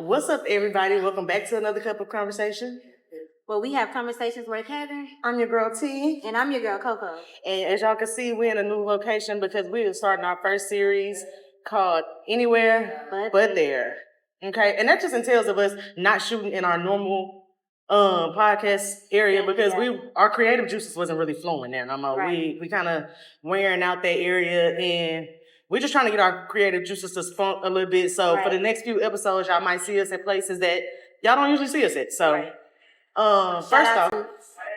What's up, everybody? Welcome back to another cup of conversation. Well, we have conversations worth having. I'm your girl T. And I'm your girl Coco. And as y'all can see, we're in a new location because we are starting our first series called Anywhere But There. Okay, and that just entails of us not shooting in our normal podcast area because our creative juices wasn't really flowing there no more. Right. We kind of wearing out that area, and we're just trying to get our creative juices to spunk a little bit. So for the next few episodes, y'all might see us in places that y'all don't usually see us at. So first off,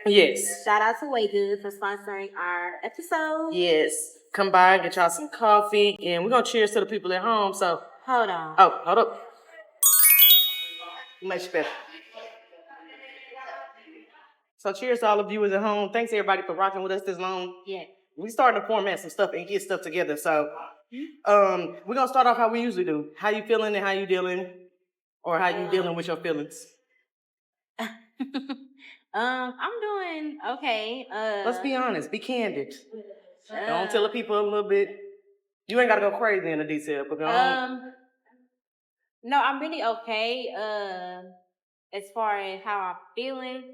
yes. Shout out to Way Good for sponsoring our episode. Yes. Come by, get y'all some coffee, and we're gonna cheers to the people at home. So hold on. Oh, hold up. Much better. So cheers to all the viewers at home. Thanks everybody for rocking with us this long. Yeah. We starting to format some stuff and get stuff together. So we're gonna start off how we usually do. How you feeling and how you dealing? Or how you dealing with your feelings? I'm doing okay. Let's be honest, be candid. Don't tell the people a little bit. You ain't gotta go crazy in the detail, but no, I'm really okay. As far as how I'm feeling,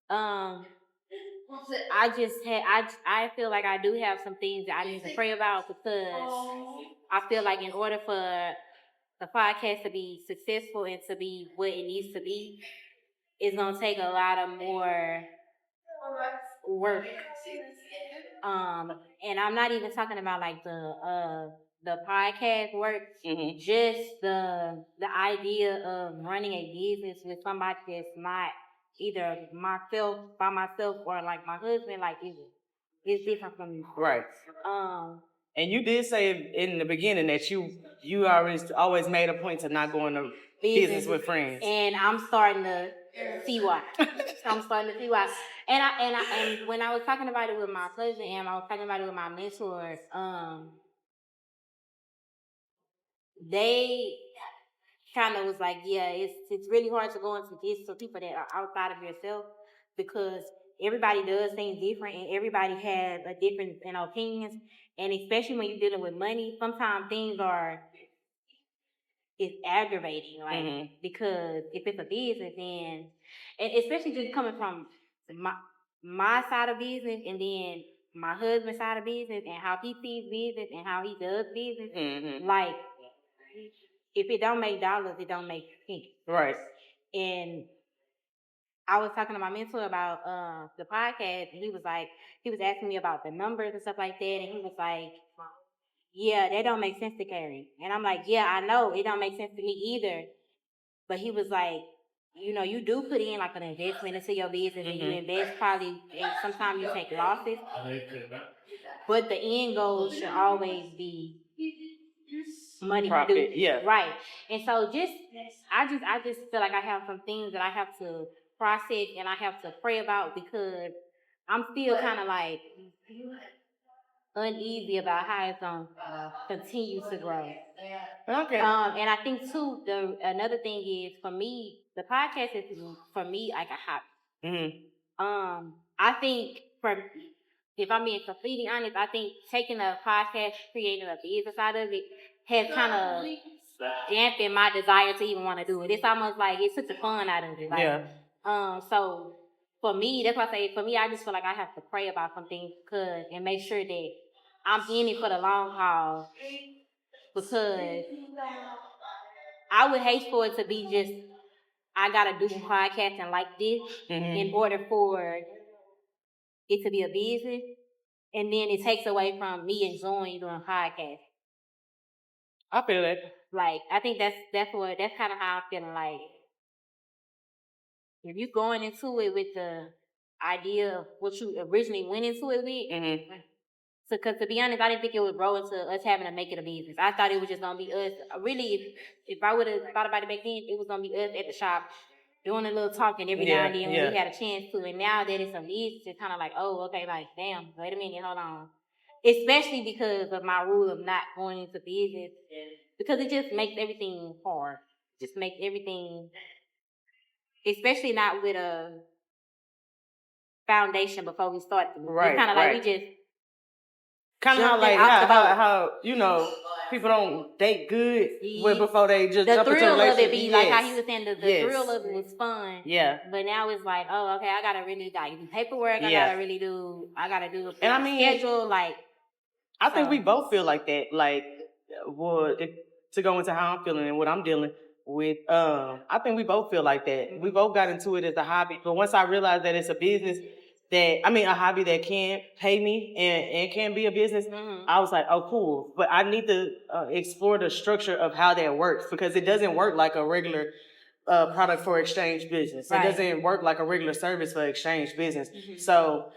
I feel like I do have some things that I need to pray about because I feel like in order for the podcast to be successful and to be what it needs to be, it's gonna take a lot of more work. And I'm not even talking about like the podcast work, just the idea of running a business with somebody that's not either by myself or like my husband, like it's different from me. Right. And you did say in the beginning that you always made a point to not go into business with friends. And I'm starting to see why. And when I was talking about it with my husband and I was talking about it with my mentors, they kind of was like, yeah, it's really hard to go into this for people that are outside of yourself because everybody does things different and everybody has a different opinions. And especially when you're dealing with money, sometimes things it's aggravating, like because if it's a business, then and especially just coming from my side of business and then my husband's side of business and how he sees business and how he does business, like if it don't make dollars, it don't make sense. Right. And I was talking to my mentor about the podcast, and he was asking me about the numbers and stuff like that, and he was like, yeah, that don't make sense to Carrie. And I'm like, yeah, I know it don't make sense to me either. But he was like, you do put in like an investment into your business and you invest probably, and sometimes you take losses. But the end goal should always be money. Profit, yeah. Right. And so I just feel like I have some things that I have to process and I have to pray about because I'm still kind of like uneasy about how it's gonna continue to grow. Okay. And I think too, another thing is for me, the podcast is for me like a hobby. I think if I'm being completely honest, I think taking a podcast, creating a business out of it, has kind of dampened my desire to even want to do it. It's almost like it took the fun out of it. Like, yeah. So for me, that's why I say for me, I just feel like I have to pray about some things and make sure that I'm in it for the long haul because I would hate for it to be just I gotta do podcasting like this in order for it to be a business, and then it takes away from me enjoying doing podcasts. I feel that. Like I think that's kind of how I'm feeling. Like if you're going into it with the idea of what you originally went into it with. So, because to be honest, I didn't think it would grow into us having to make it a business. I thought it was just gonna be us. Really, if I would have thought about it back then, it was gonna be us at the shop doing a little talking every now and then when we had a chance to. And now that it's a business, it's kind of like, oh, okay, like damn, wait a minute, hold on. Especially because of my rule of not going into business, because it just makes everything hard. Just makes everything, especially not with a foundation before we start. Right. It's kind of like we just Kind of how you know people don't date good before they just the jump into thrill a of it be like how yes. he was saying the thrill of it was fun. Yeah. But now it's like, oh, okay, I gotta really like do paperwork. I gotta do a schedule. Like, I think we both feel like that. Like, to go into how I'm feeling and what I'm dealing with, I think we both feel like that. We both got into it as a hobby, but once I realized that it's a business a hobby that can pay me and can be a business, I was like, oh, cool. But I need to explore the structure of how that works because it doesn't work like a regular product for exchange business. It doesn't work like a regular service for exchange business. So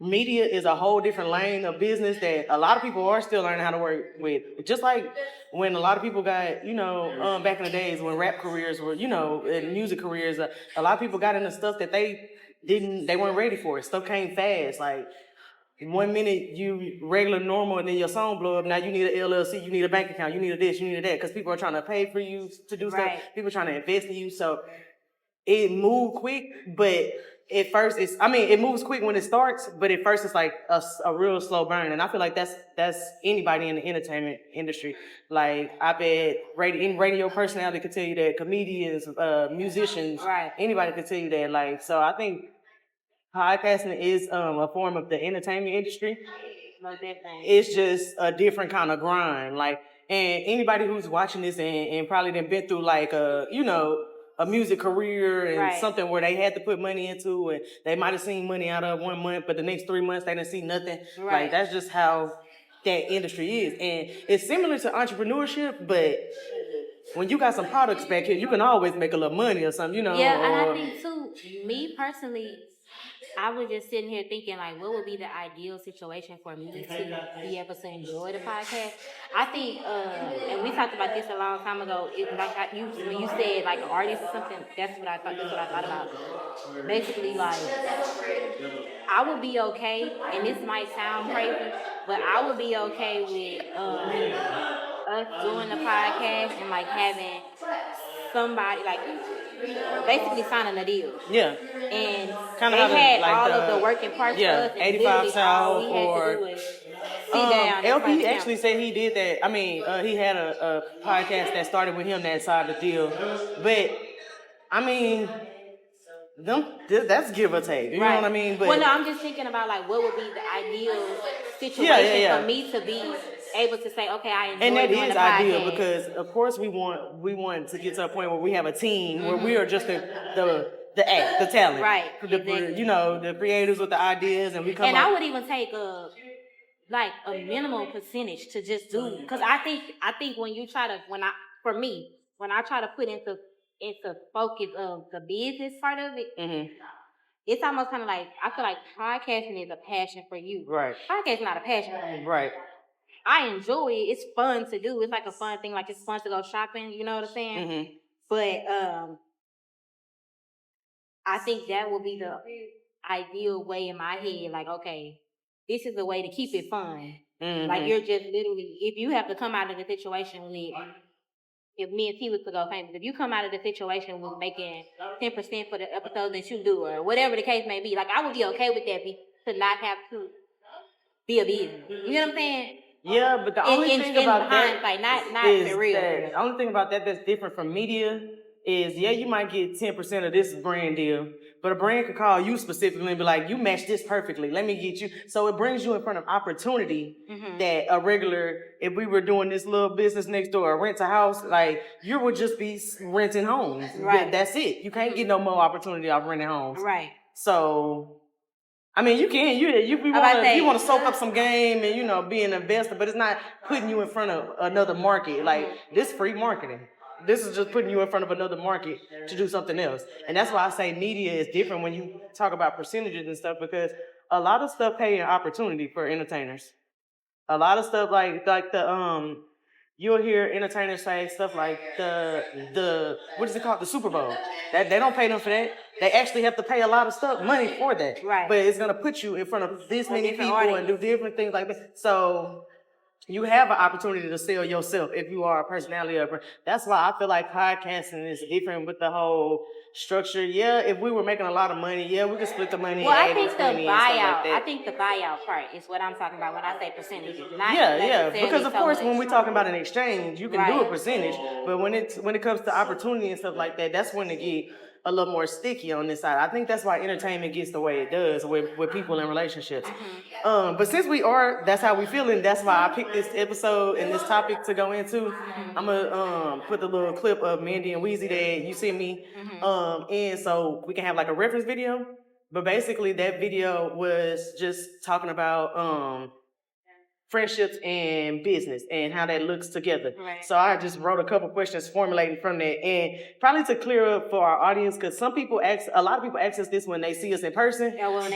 media is a whole different lane of business that a lot of people are still learning how to work with. Just like when a lot of people got, back in the days when rap careers were, and music careers, a lot of people got into stuff that they weren't ready for. Stuff came fast. Like 1 minute you regular normal and then your song blow up. Now you need an LLC, you need a bank account, you need a this, you need a that, because people are trying to pay for you to do stuff. People are trying to invest in you. So it moved quick, but at first it moves quick when it starts, but at first it's like a real slow burn. And I feel like that's anybody in the entertainment industry. Like I bet any radio personality could tell you that, comedians, musicians, anybody could tell you that. Like, so I think podcasting is a form of the entertainment industry. It's just a different kind of grind. Like, and anybody who's watching this and probably been through like a music career and something where they had to put money into, and they might have seen money out of 1 month, but the next 3 months they didn't see nothing. Like, that's just how that industry is. And it's similar to entrepreneurship, but when you got some products back here, you can always make a little money or something, Yeah, and I think too, me personally, I was just sitting here thinking, like, what would be the ideal situation for me to be able to enjoy the podcast? I think, and we talked about this a long time ago. It's like when you said like an artist or something. That's what I thought about. Basically, like, I would be okay, and this might sound crazy, but I would be okay with us doing the podcast and like having somebody like basically signing a deal. Yeah. And kind of they had like all of the working parts for us, and 85 South or sit down. LP actually said he did that. I mean, he had a podcast that started with him that side of the deal. But I mean, that's give or take. You know what I mean? But well, no, I'm just thinking about like what would be the ideal situation for me to be able to say, okay, I enjoy. And that is ideal because, of course, we want to get to a point where we have a team where we are just the talent, right? Exactly. The creators with the ideas, and we come. And I would even take a minimum percentage to just do, because I think when you try to when I try to put into focus of the business part of it. It's almost kind of like, I feel like podcasting is a passion for you. Right. Podcasting not a passion for me. Right. I enjoy it. It's fun to do. It's like a fun thing. Like, it's fun to go shopping. You know what I'm saying? But I think that would be the ideal way in my head. Like, okay, this is the way to keep it fun. Like, you're just literally, if you have to come out of the situation with, if me and T was to go famous, if you come out of the situation with making 10% for the episode that you do, or whatever the case may be, like, I would be okay with that to not have to be a business. You know what I'm saying? Yeah, but the only thing about that, like, not for real. The only thing about that that's different from media is, you might get 10% of this brand deal, but a brand could call you specifically and be like, you match this perfectly, let me get you. So it brings you in front of opportunity that a regular, if we were doing this little business next door, rent a house, like, you would just be renting homes. Right. That's it. You can't get no more opportunity off renting homes. Right. So, I mean, you can. You want to soak up some game and, be an investor, but it's not putting you in front of another market. Like, this free marketing. This is just putting you in front of another market to do something else. And that's why I say media is different when you talk about percentages and stuff, because a lot of stuff pay an opportunity for entertainers. A lot of stuff like you'll hear entertainers say stuff like the what is it called? The Super Bowl. That they don't pay them for that. They actually have to pay a lot of money for that. Right. But it's gonna put you in front of this many people and do different things like that. So you have an opportunity to sell yourself if you are a personality of a. That's why I feel like podcasting is different with the whole structure. Yeah, if we were making a lot of money, yeah, we could split the money. Well, I 80, think the 20 and stuff buyout. like that. I think the buyout part is what I'm talking about when I say percentages. Not Yeah, because of so course much. when we're talking about an exchange, you can do a Right. percentage, but when it comes to opportunity and stuff like that, that's when it get a little more sticky on this side. I think that's why entertainment gets the way it does with people in relationships. But since that's how we feeling, that's why I picked this episode and this topic to go into. I'm gonna put the little clip of Mandy and Weezy that you sent me, and so we can have like a reference video. But basically, that video was just talking about friendships and business and how that looks together. Right. So I just wrote a couple questions formulating from that, and probably to clear up for our audience, because a lot of people ask us this when they see us in person. Yeah, well,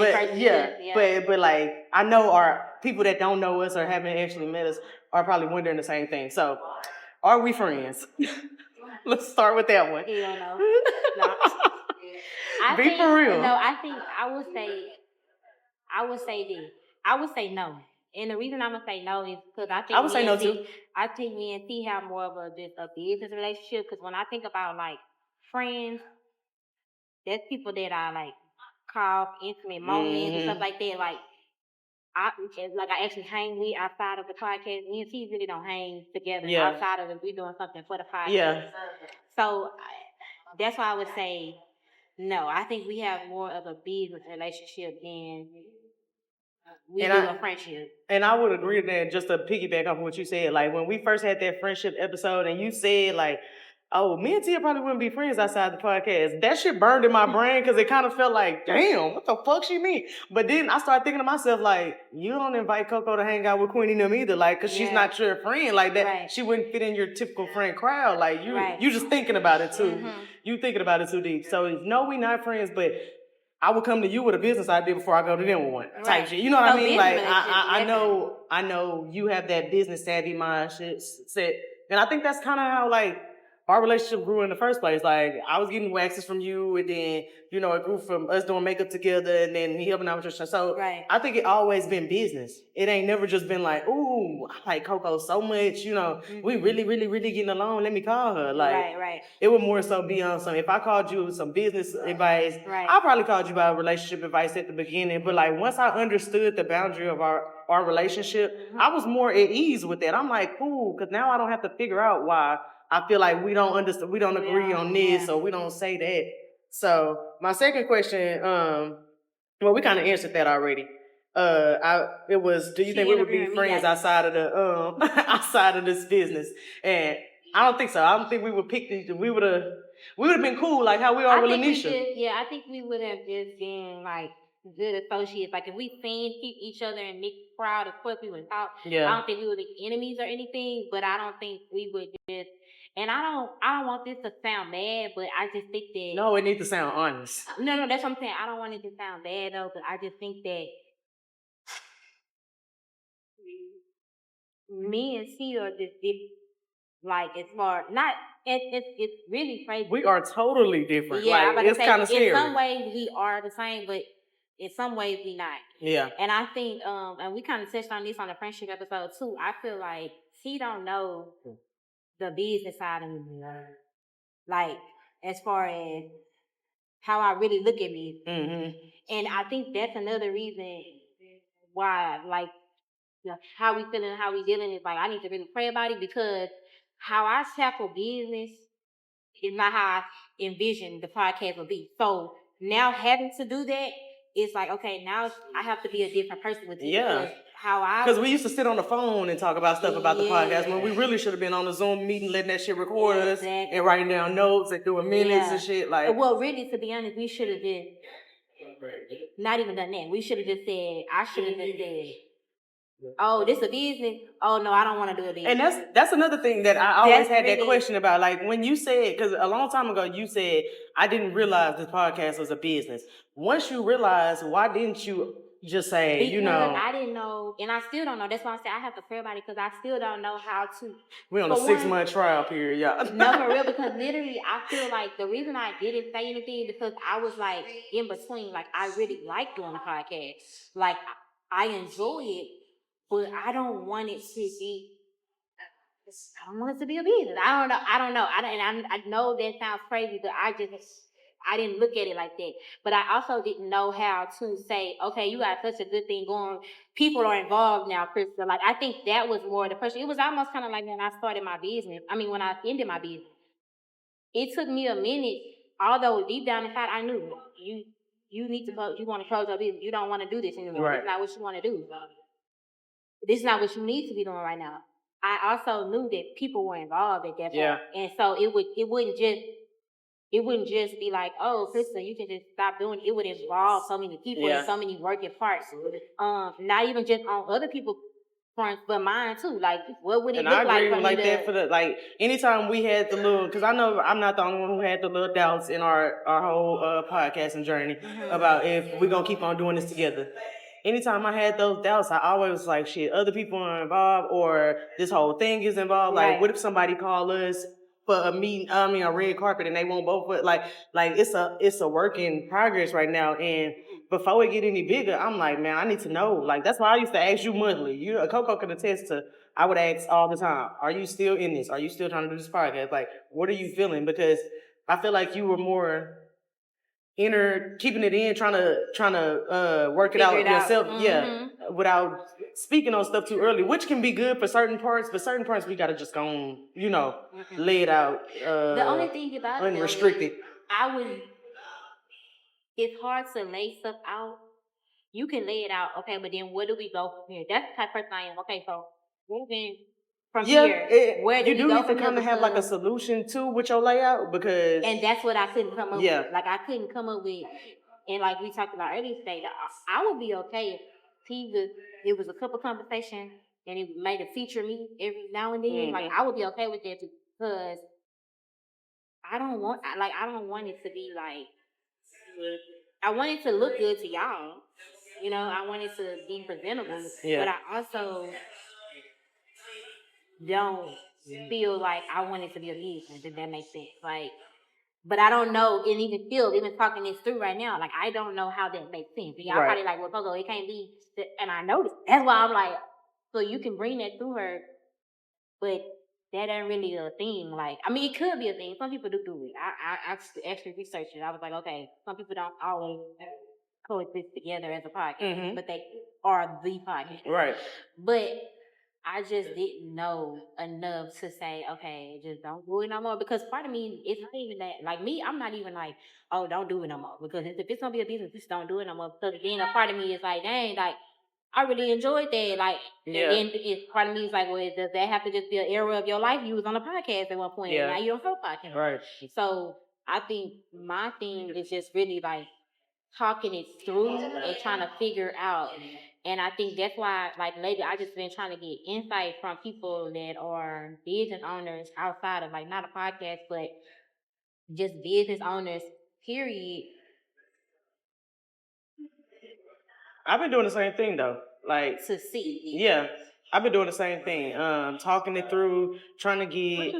but like I know our people that don't know us or haven't actually met us are probably wondering the same thing. So, are we friends? Let's start with that one. You don't know. No. Be for real. No, I think I would say this. I would say no. And the reason I'm gonna say no is because I think I would say no too. I think me and T have more of a business relationship. Because when I think about like friends, that's people that I like call intimate moments and stuff like that. Like I actually hang with outside of the podcast. Me and T really don't hang together outside of it. We doing something for the podcast. Yeah. So that's why I would say no. I think we have more of a business relationship than we do a friendship. And I would agree with that, just to piggyback off of what you said. Like when we first had that friendship episode and you said like, oh, me and Tia probably wouldn't be friends outside the podcast. That shit burned in my brain because it kind of felt like, damn, what the fuck she mean? But then I started thinking to myself, like, you don't invite Coco to hang out with Queenie and them either, like, because she's not your friend like that. Right. She wouldn't fit in your typical friend crowd. Like, you just thinking about it too. Mm-hmm. You thinking about it too deep. So, no, we not friends, but I would come to you with a business idea before I go to them with one type shit. You know what I mean? Like, I know you have that business savvy mindset set. And I think that's kind of how, like, our relationship grew in the first place. Like, I was getting waxes from you, and then, you know, it grew from us doing makeup together, and then me helping out with your show. So I think it always been business. It ain't never just been like, ooh, I like Coco so much, you know, we really, really, really getting along. Let me call her. Like, it would more so be on some, if I called you some business advice, I probably called you about relationship advice at the beginning. But like, once I understood the boundary of our relationship, I was more at ease with that. I'm like, cool, because now I don't have to figure out why I feel like we don't agree on this, or we don't say that. So my second question, well, we kind of answered that already. It was, do you think we would be friends outside of the outside of this business? And I don't think so. I don't think we would pick these. We would have been cool, like how we are with Lanisha. I think we would have just been like good associates. Like if we seen each other in mixed crowd, of course we would talk. Yeah. I don't think we would be enemies or anything, but I don't think we would just. And I don't want this to sound bad, but I just think that. No, it needs to sound honest. No, that's what I'm saying. I don't want it to sound bad though, but I just think that me and she are just different. Like as far it's really crazy. We are totally different. Yeah, like, it's kind of scary. In some ways we are the same, but in some ways we not. Yeah. And I think and we kind of touched on this on the friendship episode too. I feel like she don't know the business side of me. Like as far as how I really look at me. Mm-hmm. And I think that's another reason why, like, how we feeling, how we dealing is like I need to really pray about it, because how I tackle business is not how I envision the podcast will be. So now having to do that, it's like, okay, now I have to be a different person with it. Yeah. Because we used to sit on the phone and talk about stuff about the podcast when we really should have been on the Zoom meeting, letting that shit record us and writing down notes and doing minutes and shit. Like, well, really, to be honest, we should have just not even done that. We should have just said, I should have just said, oh, this a business? Oh, no, I don't want to do a business. And that's another thing that I always had that question about. Like, when you said, because a long time ago you said, I didn't realize this podcast was a business. Once you realized, why didn't you just say, because I didn't know, and I still don't know. That's why I said I have to pray about it, because I still don't know how to. We're on a 6-month trial period, y'all. No, for real, because literally I feel like the reason I didn't say anything because I was like in between. Like, I really like doing the podcast. Like, I enjoy it. but I don't want it to be. I don't want it to be a business. I don't know. I know that sounds crazy, but I didn't look at it like that. But I also didn't know how to say, okay, you got such a good thing going. People are involved now, Krista. Like, I think that was more the pressure. It was almost kind of like when I started my business. I mean, when I ended my business. It took me a minute, although deep down inside I knew you need to close. You want to close your business. You don't want to do this anymore. Right. It's not what you want to do. This is not what you need to be doing right now. I also knew that people were involved at that point, and so it wouldn't just be like, oh, Krista, you can just stop doing it. It would involve so many people and so many working parts. Not even just on other people's fronts, but mine too. Like, what would it look like for me that for the like anytime we had the little, because I know I'm not the only one who had the little doubts in our whole podcasting journey about if we're gonna keep on doing this together. Anytime I had those doubts, I always was like, shit, other people are involved or this whole thing is involved. Like, what if somebody call us for a meeting, a red carpet, and they won't both put like it's a work in progress right now. And before it get any bigger, I'm like, man, I need to know. Like, that's why I used to ask you monthly. Coco can attest to. I would ask all the time, are you still in this? Are you still trying to do this podcast? Like, what are you feeling? Because I feel like you were more keeping it in, trying to work it out yourself, without speaking on stuff too early, which can be good for certain parts, but certain parts we gotta just go on, lay it out. The only thing about it, unrestricted. It's hard to lay stuff out. You can lay it out, okay, but then where do we go from here? That's the type of person I am. Okay, so moving from here, where do you need to kind of have like a solution too with your layout, because and that's what I couldn't come up with. Like, I couldn't come up with, and like we talked about earlier today, I would be okay if it was a couple conversations and it made a feature me every now and then. Like, I would be okay with that because I don't want it to be like, I want it to look good to y'all. I want it to be presentable, but I also don't feel like I want it to be a business, if that makes sense. Like, but I don't know, and even talking this through right now, like, I don't know how that makes sense. Y'all probably like, well, Coco, it can't be, and I know this. That's why I'm like, so you can bring that through her, but that ain't really a thing. Like, I mean, it could be a thing. Some people do it. I actually researched it. I was like, okay, some people don't always coexist together as a podcast, but they are the podcast. Right. But I just didn't know enough to say, okay, just don't do it no more. Because part of me, it's not even that. Like, me, I'm not even like, oh, don't do it no more. Because if it's going to be a business, just don't do it no more. Because then a part of me is like, dang, like, I really enjoyed that. Like, and then part of me is like, well, does that have to just be an era of your life? You was on a podcast at one point, and now you're on a podcast. Right. So I think my thing is just really like talking it through and trying to figure out. And I think that's why, like, lately I just been trying to get insight from people that are business owners outside of, like, not a podcast, but just business owners, period. I've been doing the same thing though. Like, to see. Yeah. I've been doing the same thing. Talking it through, trying to get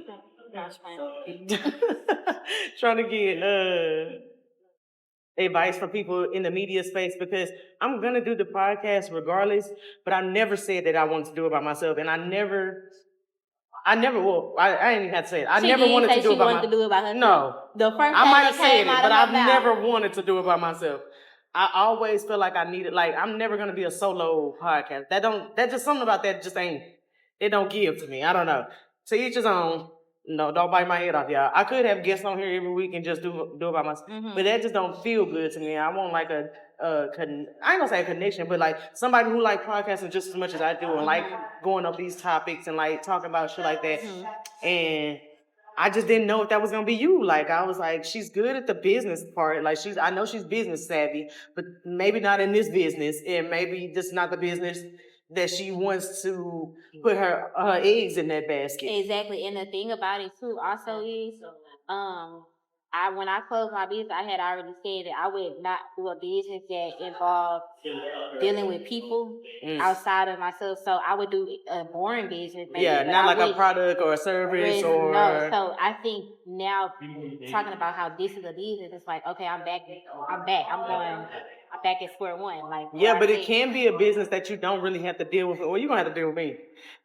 advice from people in the media space, because I'm gonna do the podcast regardless, but I never said that I wanted to do it by myself, and I never will. I ain't even have to say it. I never wanted to do it by myself. No. The first I might have said it, but I've never wanted to do it by myself. I always feel like I needed, like, I'm never gonna be a solo podcast. That just something about that just ain't, it don't give to me. I don't know. To each his own. No, don't bite my head off, y'all. I could have guests on here every week and just do it by myself, but that just don't feel good to me. I want like I ain't gonna say a connection, but like somebody who like podcasting just as much as I do, and like going up these topics and like talking about shit like that. And I just didn't know if that was gonna be you. Like, I was like, she's good at the business part. Like, I know she's business savvy, but maybe not in this business, and maybe this is not the business that she wants to put her eggs in that basket. Exactly. And the thing about it too also is, when I closed my business, I had already said that I would not do a business that involved dealing with people outside of myself. So I would do a boring business. Maybe, yeah, not like a product or a service or no. So I think now talking about how this is a business, it's like, okay, I'm back. I'm back at square one. Like, yeah, but it can be a business that you don't really have to deal with. Well, you're gonna have to deal with me.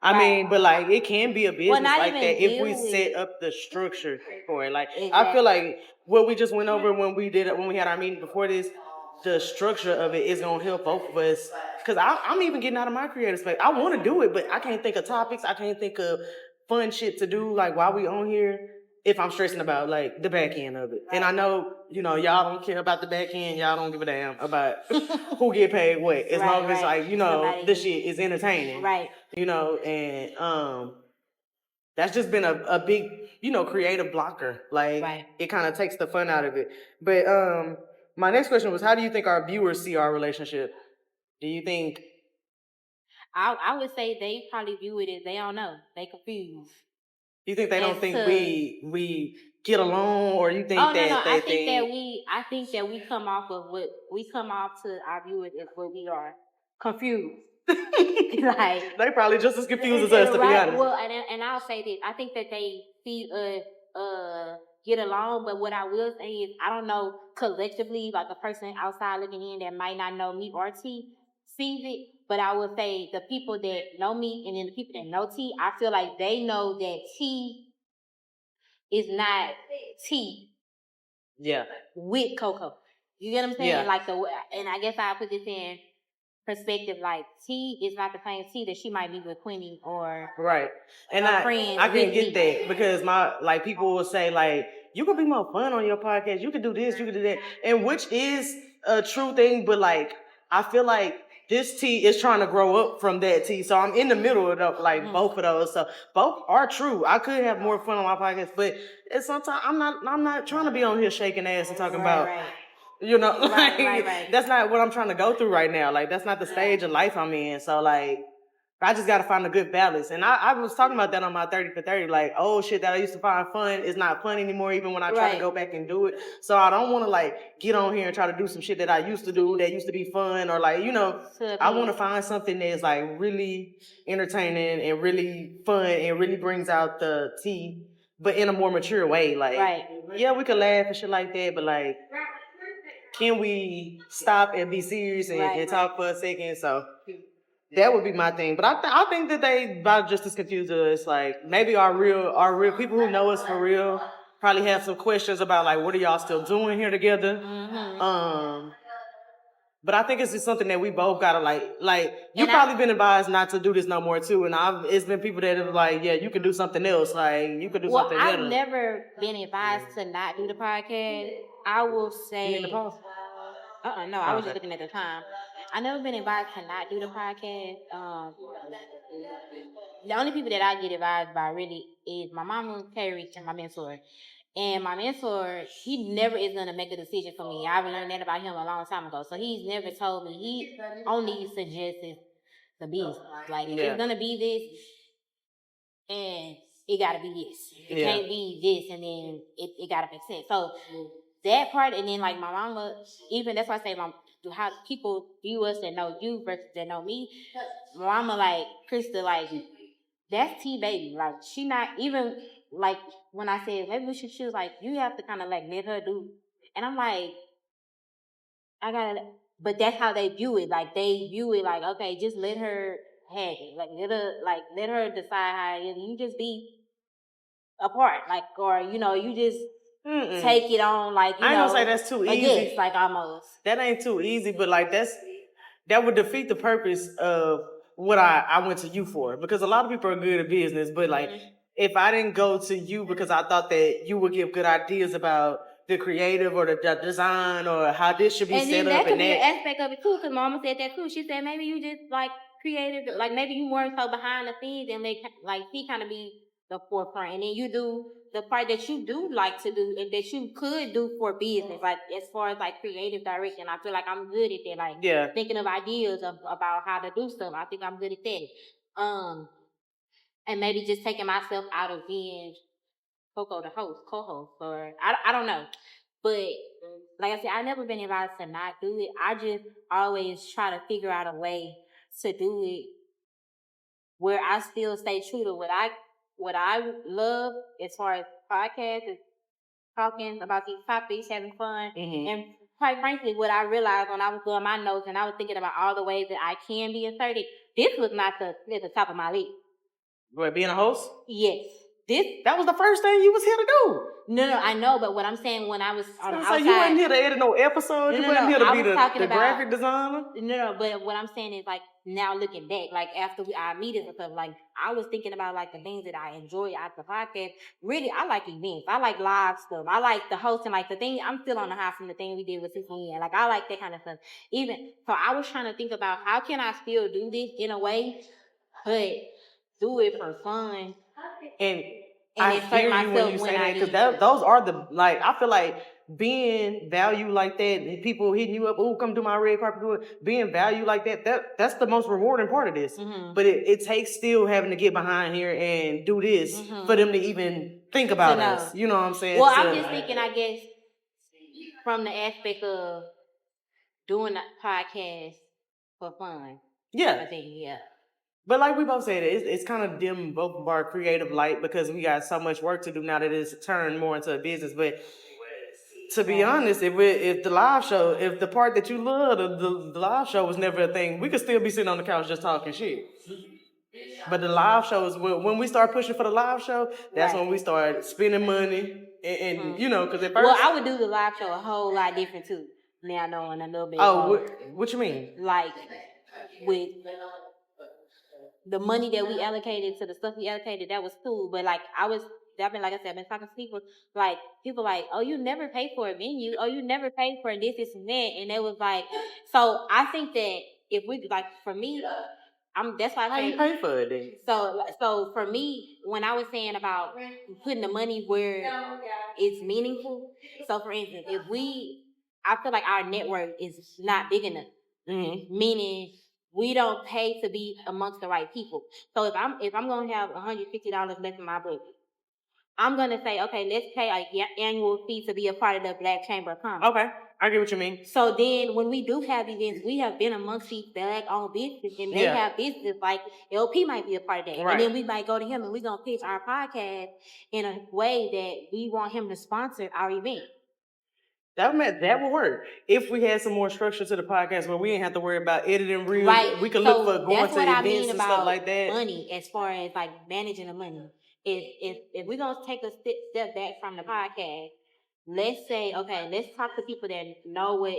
I mean, but like it can be a business like that if we set up the structure for it. Like I feel like what we just went over when we had our meeting before this, the structure of it is gonna help both of us. Cause I'm even getting out of my creative space. I want to do it, but I can't think of topics. I can't think of fun shit to do like while we on here. If I'm stressing about like the back end of it, and I know y'all don't care about the back end, y'all don't give a damn about who get paid what, as long as like the shit is entertaining, right? And that's just been a big creative blocker. Like it kind of takes the fun out of it. But my next question was, how do you think our viewers see our relationship? Do you think? I would say they probably view it as they don't know, they confused. You think they don't think we get along, or you think I think that we come off of what we come off to our viewers as what we are, confused. Like they probably just as confused as us, to be honest. Well, and I'll say this: I think that they see get along, but what I will say is I don't know collectively, like a person outside looking in that might not know me or T sees it, but I will say the people that know me and then the people that know T, I feel like they know that T is not T. Yeah. With Coco. You get what I'm saying? Yeah. Like and I guess I put this in perspective, like T is not the same T that she might be with Queenie or right. And I can get that because people will say like, you could be more fun on your podcast. You could do this, you could do that, and which is a true thing. But like, I feel like this T is trying to grow up from that T, so I'm in the middle of both of those. So both are true. I could have more fun on my podcast, but sometimes I'm not trying to be on here shaking ass and talking about. That's not what I'm trying to go through right now. Like, that's not the stage of life I'm in. So, like, I just got to find a good balance. And I was talking about that on my 30 for 30. Like, oh, shit, that I used to find fun is not fun anymore, even when I try to go back and do it. So, I don't want to, like, get on here and try to do some shit that I used to do that used to be fun. Or, like, I want to find something that's, like, really entertaining and really fun and really brings out the tea, but in a more mature way. Like, yeah, we could laugh and shit like that, but, like, can we stop and be serious and talk for a second? So that would be my thing. But I think that they about just as confused as us. Like maybe our real people who know us for real probably have some questions about like, what are y'all still doing here together? Mm-hmm. But I think it's just something that we both gotta like you've probably been advised not to do this no more too, and it's been people that are like, yeah, you could do something else, like you could do something else. I've never been advised to not do the podcast. I will say. You in the pause? No, I was just looking at the time. I never been advised to not do the podcast. The only people that I get advised by really is my mama, Carrie, and my mentor. And my mentor, he never is going to make a decision for me. I've learned that about him a long time ago. So he's never told me. He only suggested the business. Like, it's going to be this, and it got to be this. It can't be this, and then it got to make sense. So that part, and then, like, my mama, even that's why I say how people view us that know you versus that know me. My mama, like, Krista, like, that's T baby. Like, she not even, like, when I said maybe we should choose, like, you have to kind of like let her do. And I'm like, but that's how they view it. Like, they view it like, okay, just let her have it. Like, let her decide how it is. You just be apart, like, or you just take it on, like, I ain't gonna say that's too easy. Yes, like almost. That ain't too easy, but like that would defeat the purpose of what I went to you for, because a lot of people are good at business, but like if I didn't go to you because I thought that you would give good ideas about the creative or the design or how this should be set up, and that could be an aspect of it too, because Mama said that too. She said maybe you just like creative, like maybe you weren't so behind the scenes, and like he kind of be the forefront, and then you do the part that you do like to do and that you could do for business, like as far as like creative direction. I feel like I'm good at that, like thinking of ideas about how to do stuff. I think I'm good at that. And maybe just taking myself out of being Coco the host, co-host, or I don't know. But like I said, I never been advised to not do it. I just always try to figure out a way to do it where I still stay true to what I love as far as podcasts, talking about these topics, having fun, and quite frankly, what I realized when I was doing my notes and I was thinking about all the ways that I can be assertive, this was not at the top of my list. What, being a host? Yes. That was the first thing you was here to do. No, I know, but what I'm saying when I was on the outside, you wasn't here to edit no episodes. You wasn't here to be the graphic designer. No, but what I'm saying is like now looking back, like after our meetings and stuff, like I was thinking about like the things that I enjoy out the podcast. Really, I like events. I like live stuff. I like the hosting, like the thing. I'm still on the high from the thing we did with CCN. Like I like that kind of stuff. Even so, I was trying to think about how can I still do this in a way, but do it for fun. And I hear you when you say that, because those are the, like, I feel like being valued like that, people hitting you up, oh, come do my red carpet, being valued like that's the most rewarding part of this. But it takes still having to get behind here and do this for them to even think about us. You know what I'm saying? Well, I'm just thinking, I guess, from the aspect of doing a podcast for fun. Yeah. I think, yeah. But like we both said, it's kind of dim both of our creative light because we got so much work to do now that it's turned more into a business. But to be honest, if the live show, if the part that you love, the live show was never a thing, we could still be sitting on the couch just talking shit. But the live shows, when we start pushing for the live show, that's when we start spending money. And you know, because at first... Well, I would do the live show a whole lot different too. Now knowing a little bit. Oh, what you mean? Like, with the money that we allocated to the stuff we allocated, that was cool. But like like I said, I've been talking to people like, oh, you never pay for a venue. Oh, you never pay for this and that. And it was like, so I think that if we, like, for me, that's why I say, how you pay for it then? So for me, when I was saying about putting the money where it's meaningful, so for instance, I feel like our network is not big enough, meaning we don't pay to be amongst the right people. So if I'm gonna have $150 left in my budget, I'm gonna say, okay, let's pay an annual fee to be a part of the Black Chamber of Commerce. Okay, I get what you mean. So then, when we do have events, we have been amongst these Black-owned businesses, and they have business like LP might be a part of that, and then we might go to him and we're gonna pitch our podcast in a way that we want him to sponsor our event. That would work if we had some more structure to the podcast where we didn't have to worry about editing reels. Right. We could look for going to events and stuff like that. Money, as far as like managing the money. If we're gonna take a step back from the podcast, let's say, okay, let's talk to people that know what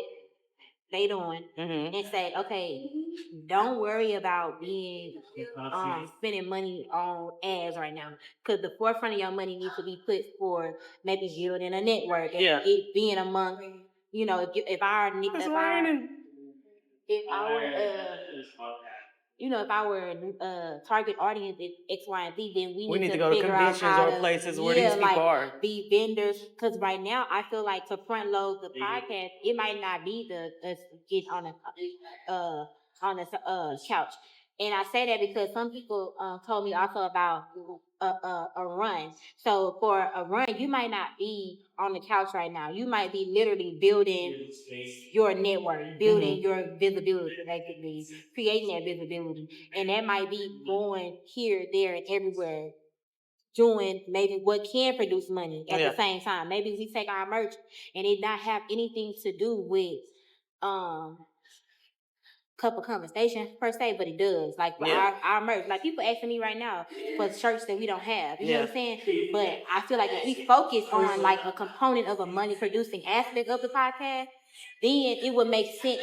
they doing and say, okay, don't worry about being spending money on ads right now, because the forefront of your money needs to be put for maybe building a network and it being among, you know, if our target audience is X, Y, and Z, then we need to go to conventions or places where these people are. Be vendors, because right now I feel like to front load the podcast, it might not be us get on a couch. And I say that because some people told me also about a run. So for a run, you might not be on the couch right now. You might be literally building your network, building your visibility, basically creating that visibility. And that might be going here, there, and everywhere, doing maybe what can produce money at the same time. Maybe we take our merch and it not have anything to do with cup of conversation per se, but it does. Like our merch, like people asking me right now for shirts that we don't have. You know what I'm saying? But I feel like if we focus on like a component of a money producing aspect of the podcast, then it would make sense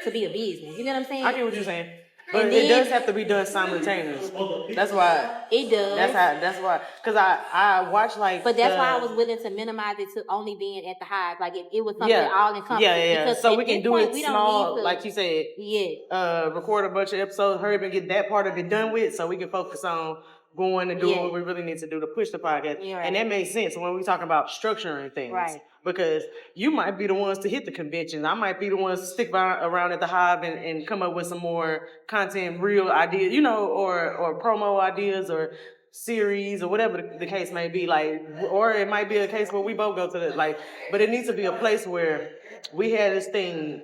to be a business. You know what I'm saying? I get what you're saying. But it does have to be done simultaneously. That's why. It does. That's why. Because I watch like. But that's why I was willing to minimize it to only being at the Hive. Like it was something all encompassing. Yeah. So we can do it small, like you said. Yeah. Record a bunch of episodes, hurry up and get that part of it done with, so we can focus on going and doing what we really need to do to push the podcast. Yeah, and that makes sense when we talk about structuring things. Right. Because you might be the ones to hit the convention. I might be the ones to stick around at the Hive and come up with some more content, real ideas, you know, or promo ideas or series or whatever the case may be, like, or it might be a case where we both go to the, like, but it needs to be a place where we had this thing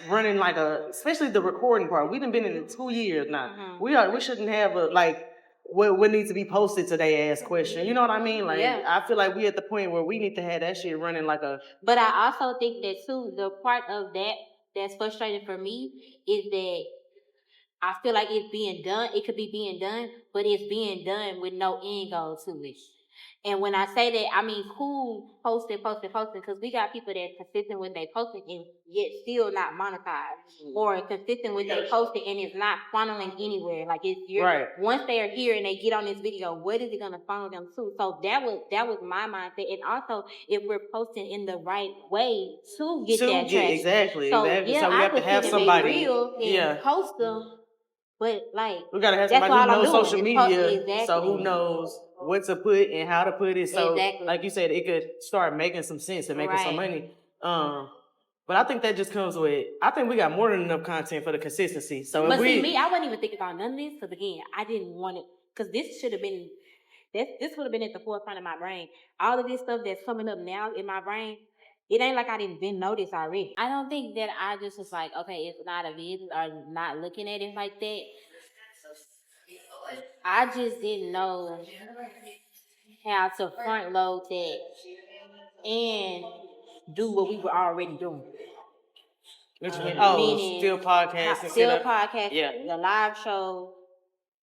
running like especially the recording part. We've been in it 2 years now. We shouldn't have what needs to be posted today ask question. You know what I mean? Like, I feel like we at the point where we need to have that shit running like a. But I also think that too, the part of that that's frustrating for me is that I feel like it's being done. It could be being done, but it's being done with no end goal to it. And when I say that, I mean cool posting, because we got people that's consistent with they posting and yet still not monetized, or consistent with they posting and it's not funneling anywhere. Like it's once they are here and they get on this video, what is it gonna funnel them to? So that was my mindset. And also, if we're posting in the right way to get that traction, exactly. So yeah, so we have to have somebody, post them. But like, we gotta have somebody who knows social media, so who knows what to put and how to put it. So, like you said, it could start making some sense and making some money. But I think that just comes with. I think we got more than enough content for the consistency. So, I wasn't even thinking about none of this because again, I didn't want it because this should have been. This would have been at the forefront of my brain. All of this stuff that's coming up now in my brain. It ain't like I didn't been noticed already. I don't think that I just was like, okay, it's not a business or not looking at it like that. I just didn't know how to front load that and do what we were already doing. Meaning, still podcasting, the live show,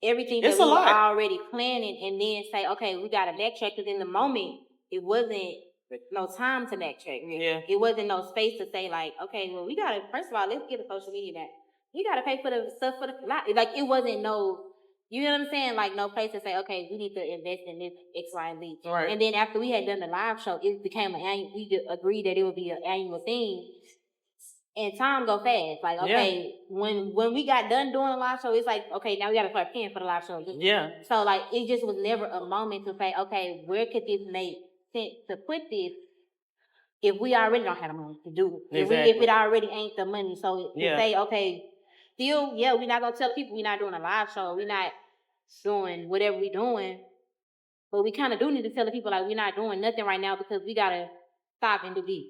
everything that we were already planning, and then say, okay, we got to backtrack because in the moment it wasn't. No time to backtrack. Yeah. It wasn't no space to say like, okay, well, we gotta first of all let's get a social media back. You gotta pay for the stuff for the like. It wasn't no, you know what I'm saying? Like no place to say, okay, we need to invest in this X, Y, and Z. Right. And then after we had done the live show, it became an annual. We agreed that it would be an annual thing. And time go fast. Like okay, when we got done doing the live show, it's like okay, now we gotta start paying for the live show. Yeah. So like it just was never a moment to say, okay, where could this make to put this if we already don't have the money to do it. Exactly. If it already ain't the money. So to say, okay, still, we're not gonna tell people we're not doing a live show, we're not doing whatever we're doing. But we kinda do need to tell the people like we're not doing nothing right now because we gotta stop and do this.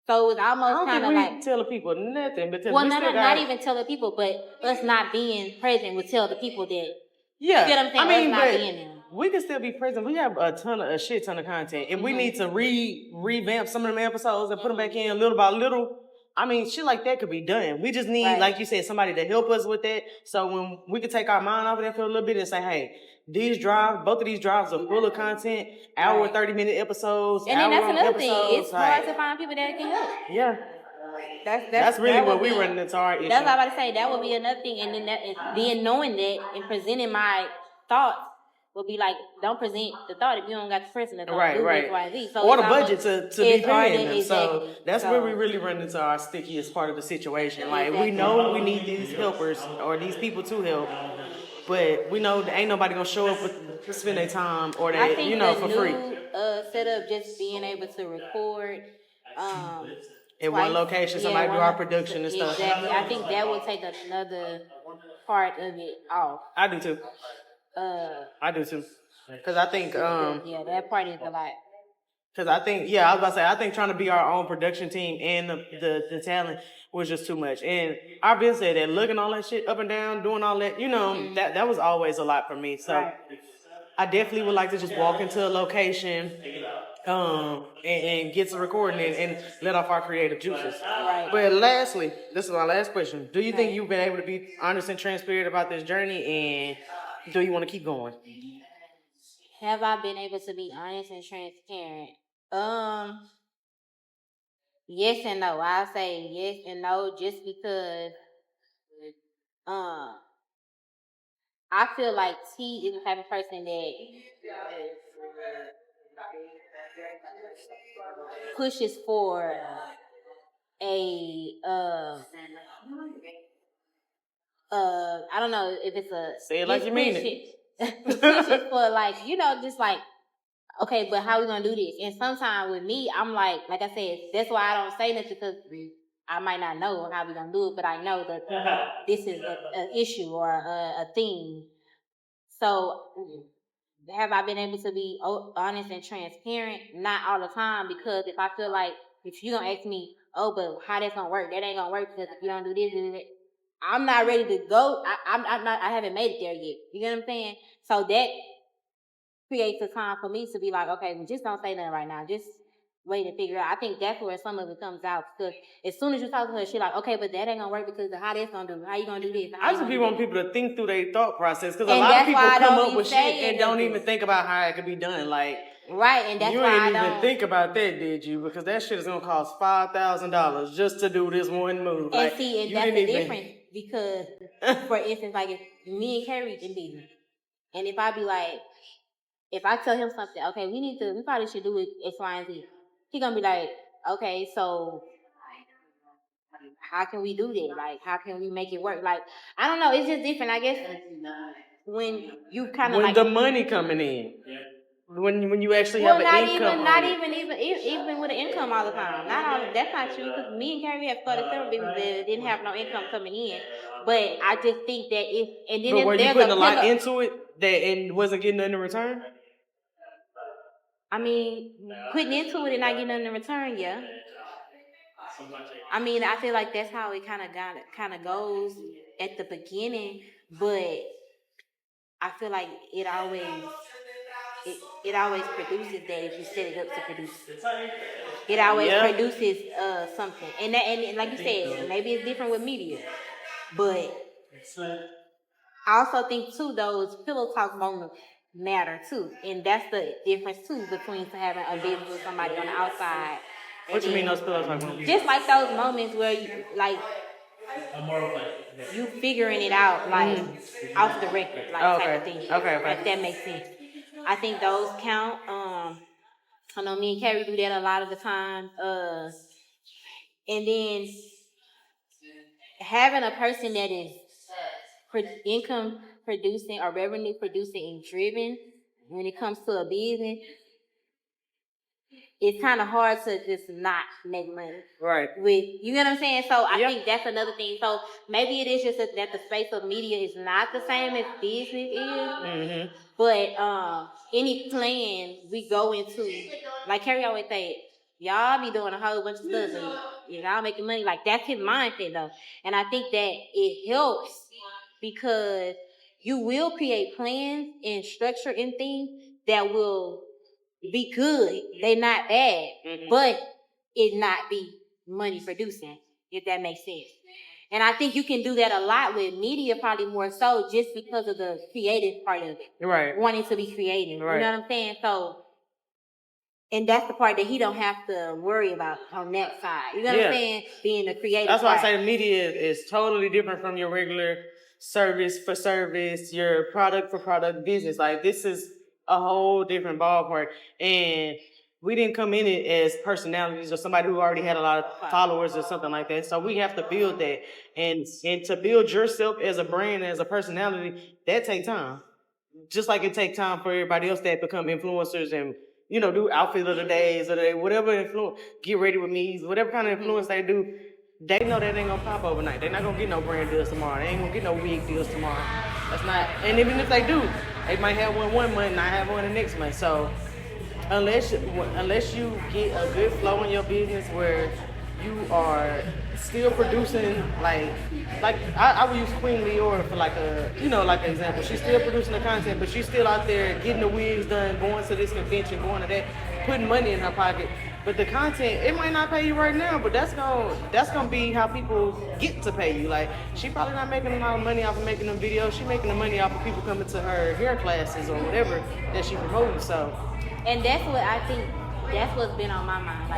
So it was almost kinda like tell the people nothing, but not even tell the people, but us not being present would tell the people that yeah. You get what I'm saying? I mean, us not being there. We can still be present. We have a shit ton of content. If we need to revamp some of them episodes and put them back in little by little, I mean, shit like that could be done. We just need, like you said, somebody to help us with that. So when we can take our mind off of that for a little bit and say, hey, both of these drives are full of content, hour 30-minute episodes. And then that's another thing. It's hard to find people that can help. Yeah. That's really what we run into our issue. That's what I was about to say. That would be another thing. And then then knowing that and presenting my thoughts would be like, don't present the thought if you don't got the person that's going to do X, Y, Z. So or the budget to be paying them. So that's where we really run into our stickiest part of the situation. Like, we know we need these helpers or these people to help, but we know there ain't nobody going to show up to spend their time or for free. Setup, just being able to record in one location, somebody do our production and stuff. Exactly. I think that will take another part of it off. I do too. Because I think that part is a lot. Because I think I was about to say I think trying to be our own production team and the talent was just too much. And I've been saying that looking all that shit up and down, doing all that, that was always a lot for me. So I definitely would like to just walk into a location. And get to recording and let off our creative juices. Right. But lastly, this is my last question. Do you think you've been able to be honest and transparent about this journey, and do you want to keep going? Have I been able to be honest and transparent? Yes and no. I'll say yes and no just because I feel like T is the type of person that pushes for a I don't know if it's a say it like you mean it. Pushes for just like okay, but how we gonna do this? And sometimes with me, I'm like I said, that's why I don't say nothing because I might not know how we gonna do it, but I know that this is an issue or a thing. So have I been able to be honest and transparent? Not all the time, because if I feel like, if you gonna ask me, oh, but how that's gonna work? That ain't gonna work because if you don't do this, I'm not ready to go. I'm not. I haven't made it there yet. You get what I'm saying? So that creates a time for me to be like, okay, well, just don't say nothing right now. Just wait and figure out. I think that's where some of it comes out, because as soon as you talk to her, she like, okay, but that ain't gonna work because of how that's gonna do. How you gonna do this? I just want people to think through their thought process, because a lot of people come up with shit and don't even think about how it could be done. Like, right, and that's you why ain't even think about that, did you? Because that shit is gonna cost $5,000 just to do this one move. And like, see, and that's the difference, because, for instance, like if me and Carrie in business, and if I be like, if I tell him something, okay, we probably should do it X, Y, and Z. He gonna be like, okay, so how can we do that? Like, how can we make it work? Like, I don't know. It's just different, I guess. When you kind of like the money coming in, when you actually have an income. Not even with an income all the time. Not all. That's not true. Because me and Carrie have started several businesses that didn't have no income coming in. But I just think that but were you putting a lot into it that and wasn't getting nothing in return? I mean, putting into it and not getting nothing in return, yeah. I mean, I feel like that's how it kind of goes at the beginning, but I feel like it always produces that if you set it up to produce. It always produces something, and like you said, maybe it's different with media, but I also think too those pillow talk moments matter too, and that's the difference too between having a business with somebody on the outside. What you mean those pillow talk moments? Just like those moments where you like you figuring it out like off the record, like type of thing. Okay. If that makes sense. I think those count. I know me and Carrie do that a lot of the time. And then having a person that is income producing or revenue producing and driven when it comes to a business, it's kind of hard to just not make money. Right. You know what I'm saying? So I think that's another thing. So maybe it is just that the space of media is not the same as business is. Mm-hmm. But any plan we go into, like Carrie always say, y'all be doing a whole bunch of stuff and y'all making money. Like that's his mindset though. And I think that it helps because you will create plans and structure and things that will be good. They not bad, but it not be money producing, if that makes sense. And I think you can do that a lot with media, probably more so, just because of the creative part of it. Right. Wanting to be creative. Right. You know what I'm saying? So, and that's the part that he don't have to worry about on that side. You know what I'm saying? Being the creative That's part. why I say media is totally different from your regular service for service, your product for product business. Like this is a whole different ballpark. And we didn't come in it as personalities or somebody who already had a lot of followers or something like that. So we have to build that. And to build yourself as a brand, as a personality, that takes time. Just like it takes time for everybody else that become influencers and, you know, do outfit of the days or whatever influence, get ready with me, whatever kind of influence they do. They know that ain't gonna pop overnight. They're not gonna get no brand deals tomorrow. They ain't gonna get no wig deals tomorrow. That's not. And even if they do, they might have one month, not have one the next month. So unless you get a good flow in your business where you are still producing, like I would use Queen Leora for like an example. She's still producing the content, but she's still out there getting the wigs done, going to this convention, going to that, putting money in her pocket. But the content, it might not pay you right now, but that's gonna be how people get to pay you. Like she probably not making a lot of money off of making them videos. She making the money off of people coming to her hair classes or whatever that she promoting. So, and that's what I think. That's what's been on my mind.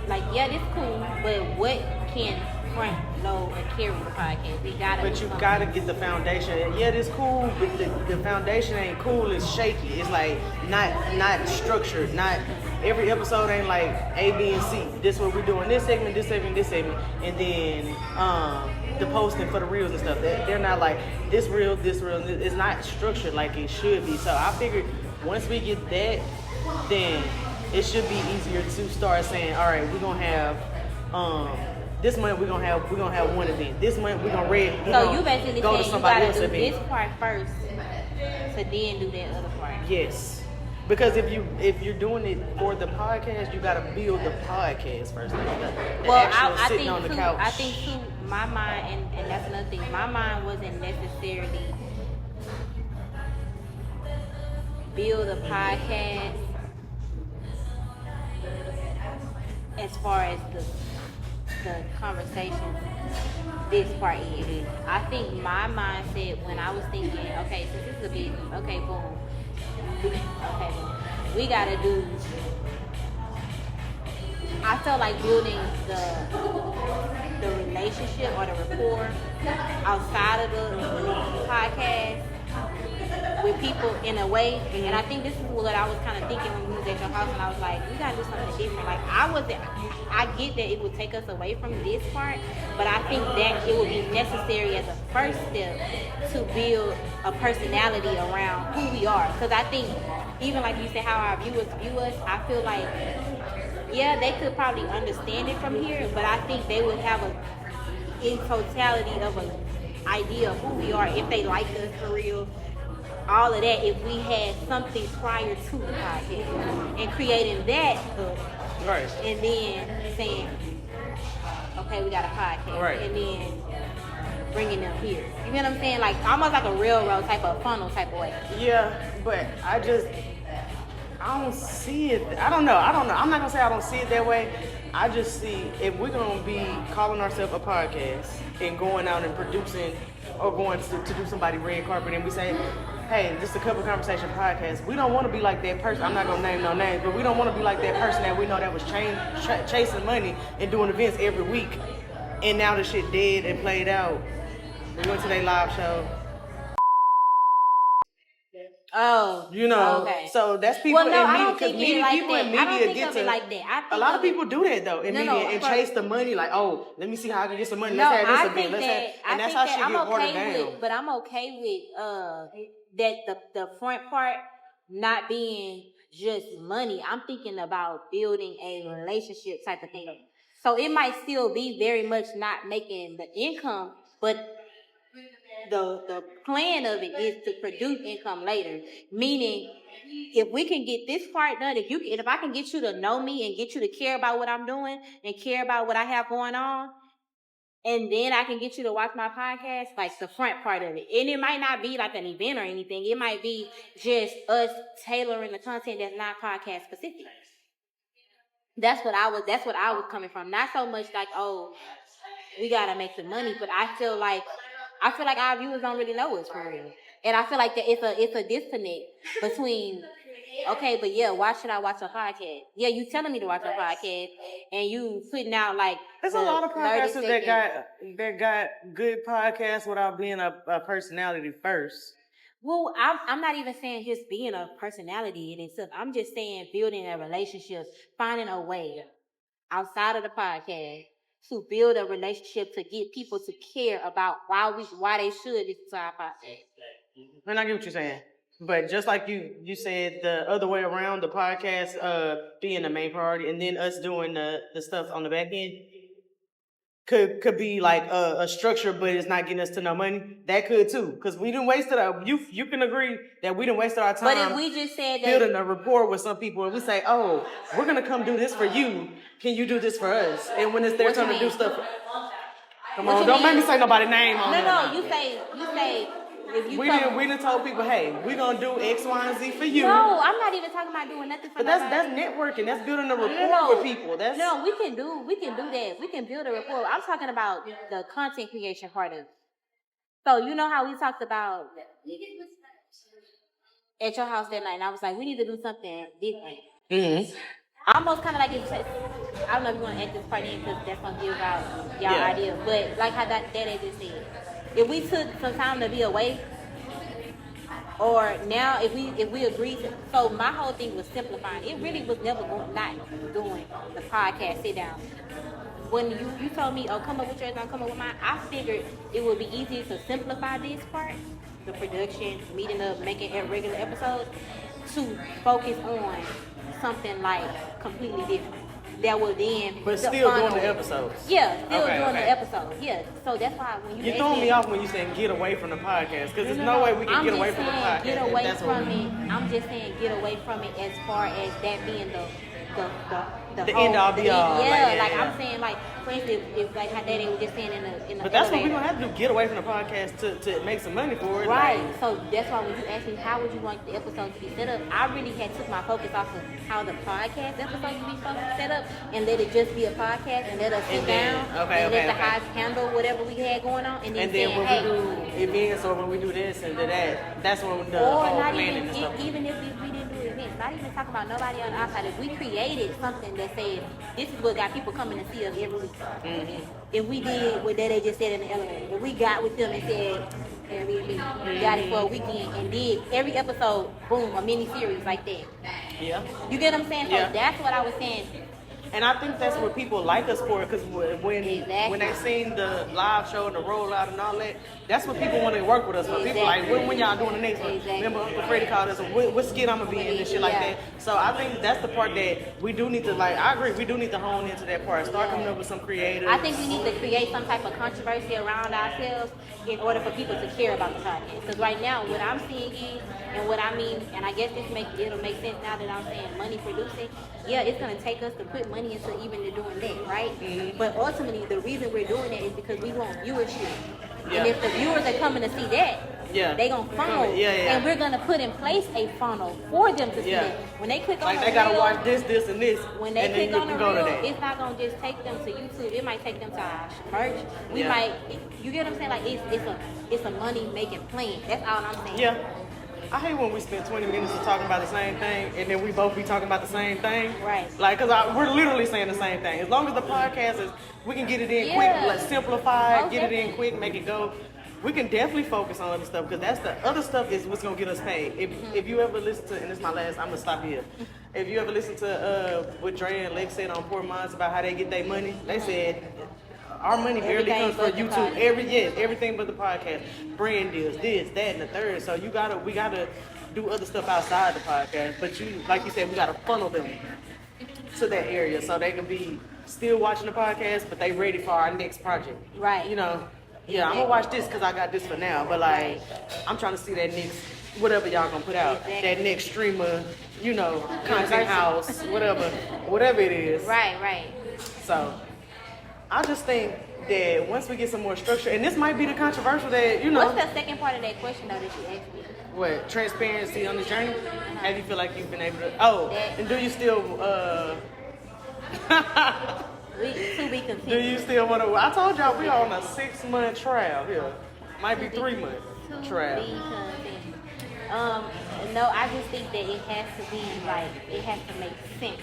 Like this cool, but what can front load and carry the podcast? But you gotta get the foundation. Yeah, this cool, but the foundation ain't cool. It's shaky. It's like not structured. Not every episode ain't like A, B, and C. This what we're doing. This segment, and then the posting for the reels and stuff. They're not like this reel. It's not structured like it should be. So I figured once we get that, then it should be easier to start saying, all right, we're gonna have this month we're gonna have one event. This month we're gonna So you basically go to saying somebody you else's gotta do event. this part first to then do that other part. Yes. Because if you're doing it for the podcast, you gotta build the podcast first. The actual I sitting think on the too, couch. I think too, my mind, and that's another thing, my mind wasn't necessarily build a podcast as far as the conversation this part is. I think my mindset when I was thinking, okay, since this is a business, okay, boom. We gotta do. I felt like building the relationship or the rapport outside of the podcast with people in a way, and I think this is what I was kind of thinking when we was at your house, and I was like, we gotta do something different. Like I get that it would take us away from this part, but I think that it would be necessary as a first step to build a personality around who we are. Because I think, even like you said, how our viewers view us, I feel like, yeah, they could probably understand it from here, but I think they would have in totality of an idea of who we are if they like us for real. All of that, if we had something prior to the podcast and creating that Right. and then saying, okay, we got a podcast, Right. and then bringing them here. You know what I'm saying? Like almost like a railroad type of funnel type of way. Yeah, but I don't see it. I don't know. I'm not gonna say I don't see it that way. I just see if we're gonna be calling ourselves a podcast and going out and producing or going to do somebody red carpet and we say, hey, this is a couple conversation podcast. We don't want to be like that person. I'm not gonna name no names, but we don't want to be like that person that we know that was chasing money and doing events every week, and now the shit dead and played out. We went to their live show. Oh, you know, okay. So that's people well, no, in I media, don't because think like people that. in media I don't think get of to it like that. I think a lot of people do that though in media and chase the money. Like, oh, let me see how I can get some money. No, Let's have this I event. think Let's that, have, and that's how shit I'm get watered okay down. with, but I'm okay with that the front part not being just money. I'm thinking about building a relationship type of thing. So it might still be very much not making the income, but the plan of it is to produce income later. Meaning, if we can get this part done, if I can get you to know me and get you to care about what I'm doing and care about what I have going on, and then I can get you to watch my podcast, like the front part of it. And it might not be like an event or anything. It might be just us tailoring the content that's not podcast specific. That's what I was coming from. Not so much like, oh, we gotta make some money, but I feel like our viewers don't really know us for real. And I feel like that it's a disconnect between, okay, but yeah, why should I watch a podcast? Yeah, you telling me to watch a podcast, and you putting out like there's a lot of podcasters that got good podcasts without being a personality first. Well, I'm not even saying just being a personality in itself. I'm just saying building a relationship, finding a way outside of the podcast to build a relationship to get people to care about why they should listen to our podcast. And I get what you're saying. But just like you said, the other way around, the podcast being the main priority, and then us doing the stuff on the back end could be like a structure, but it's not getting us to no money. That could too, because we didn't waste it. You can agree that we didn't waste our time. But if we just said that building a rapport with some people, and we say, "Oh, we're gonna come do this for you. Can you do this for us?" And when it's their turn to do stuff, come on, don't make me say nobody's name on it. No, you say. We didn't told people, hey, we're gonna do X, Y, and Z for you. No, I'm not even talking about doing nothing for nobody. But that's networking. That's building a rapport with people. No, we can do that. We can build a rapport. I'm talking about the content creation part of it. So you know how we talked about at your house that night, and I was like, we need to do something different. Mm-hmm. Almost kind of like I don't know if you want to add this part in because that's gonna give out y'all idea. But like how that just said. If we took some time to be away, or now if we agreed to, so my whole thing was simplifying. It really was never not doing the podcast sit down. When you told me, oh, come up with yours, I'll come up with mine, I figured it would be easier to simplify this part, the production, meeting up, making a regular episode, to focus on something like completely different. That will then. But still doing the episodes. Yeah, still Okay, doing okay. the episodes. Yeah. So that's why when You're throwing me off when you saying get away from the podcast, because there's no way we can get away from the podcast. Get away That's from it. I'm just saying get away from it as far as that being the whole, end all be all. Yeah, like I'm saying, like for instance, if like how Daddy was just saying in the. But that's what we're gonna have to do: get away from the podcast to make some money for it. Right. Like, so that's why when you asked me how would you want the episode to be set up, I really had took my focus off of how the podcast episode to be set up and let it just be a podcast and let us sit down and let the highs handle whatever we had going on and then when we do events or when we do this and do that, that's when the whole planning and stuff. Even if we didn't do events, not even talk about nobody on the outside. If we created something that said this is what got people coming to see us every week. If we did what they just said in the elevator, if we got with them and said Airbnb, got it for a weekend and did every episode, boom, a mini series like that. Yeah. You get what I'm saying? So that's what I was saying. And I think that's what people like us for, because when they seen the live show and the rollout and all that, that's what people want to work with us for. People like, when y'all doing the next one? Remember Uncle Freddie called us, what skit I'm going to be in and shit like that. So I think that's the part that we do need to, like, I agree, we do need to hone into that part. Start coming up with some creative. I think we need to create some type of controversy around ourselves in order for people to care about the podcast. Because right now, what I'm seeing is, and what I mean, and I guess it'll make sense now that I'm saying money producing. Yeah, it's gonna take us to put money into even to doing that, right? But ultimately, the reason we're doing that is because we want viewership. And if the viewers are coming to see that, they gonna funnel, and we're gonna put in place a funnel for them to see that. When they click on like they gotta watch this, and this. When they click on the reel, it's not gonna just take them to YouTube. It might take them to our merch. We might, you get what I'm saying? Like it's a money making plan. That's all I'm saying. Yeah. I hate when we spend 20 minutes talking about the same thing and then we both be talking about the same thing. Right. Like, because we're literally saying the same thing. As long as the podcast is, we can get it in quick, like, simplify it, get it in quick, make it go. We can definitely focus on other stuff, because that's the other stuff is what's going to get us paid. If you ever listen to, and this is my last, I'm going to stop here. If you ever listen to what Dre and Lex said on Poor Minds about how they get their money, they said, our money barely comes from YouTube. Everything but the podcast. Brand deals, this, that, and the third. So we gotta do other stuff outside the podcast. But like you said, we gotta funnel them to that area so they can be still watching the podcast, but they ready for our next project. Right. You know, I'm gonna watch this because I got this for now. But like, I'm trying to see that next, whatever y'all gonna put out, that next streamer, content house, whatever it is. Right. So I just think that once we get some more structure, and this might be the controversial that, What's the second part of that question, though, that you asked me? What, transparency on the journey? How do you feel like you've been able to, and do you still, to be continued. do you still want to, I told y'all we are on a 6-month trial here. Might be 3-month trial. To be continued. No, I just think that it has to be, like, it has to make sense.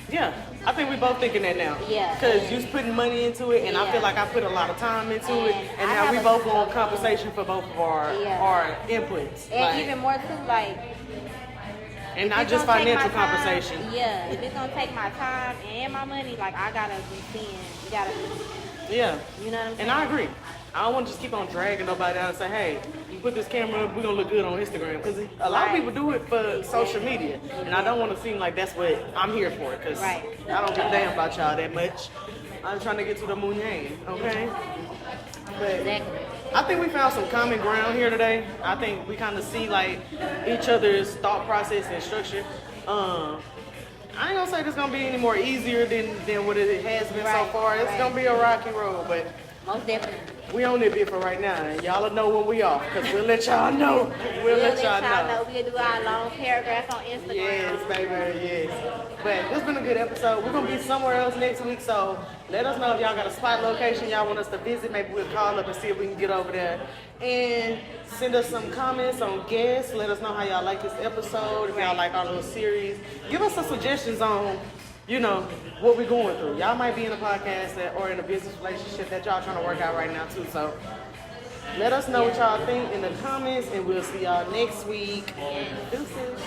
Yeah, I think we both thinking that now. Yeah. Because you're putting money into it, and I feel like I put a lot of time into it, and now we both want compensation for both of our inputs. And like, even more too, like, and not just financial compensation. Yeah, if it's gonna take my time and my money, like I gotta be seeing, Yeah. You know what I'm saying? And I agree. I don't want to just keep on dragging nobody out and say, hey, you put this camera up, we're going to look good on Instagram. Because a lot of people do it for social media. And I don't want to seem like that's what I'm here for. Because I don't give a damn about y'all that much. I'm trying to get to the moon game, okay? But I think we found some common ground here today. I think we kind of see like each other's thought process and structure. I ain't gonna say this gonna be any more easier than what it has been so far. It's gonna be a rocky road, but most definitely. We on it bit for right now, and y'all will know when we off, because we'll let y'all know. We'll let y'all know. We'll do our long paragraphs on Instagram. Yes, baby, yes. But this been a good episode. We're going to be somewhere else next week, so let us know if y'all got a spot location y'all want us to visit. Maybe we'll call up and see if we can get over there. And send us some comments on guests. Let us know how y'all like this episode, if y'all like our little series. Give us some suggestions on what we're going through. Y'all might be in a podcast or in a business relationship that y'all trying to work out right now too. So let us know what y'all think in the comments, and we'll see y'all next week. Deuces.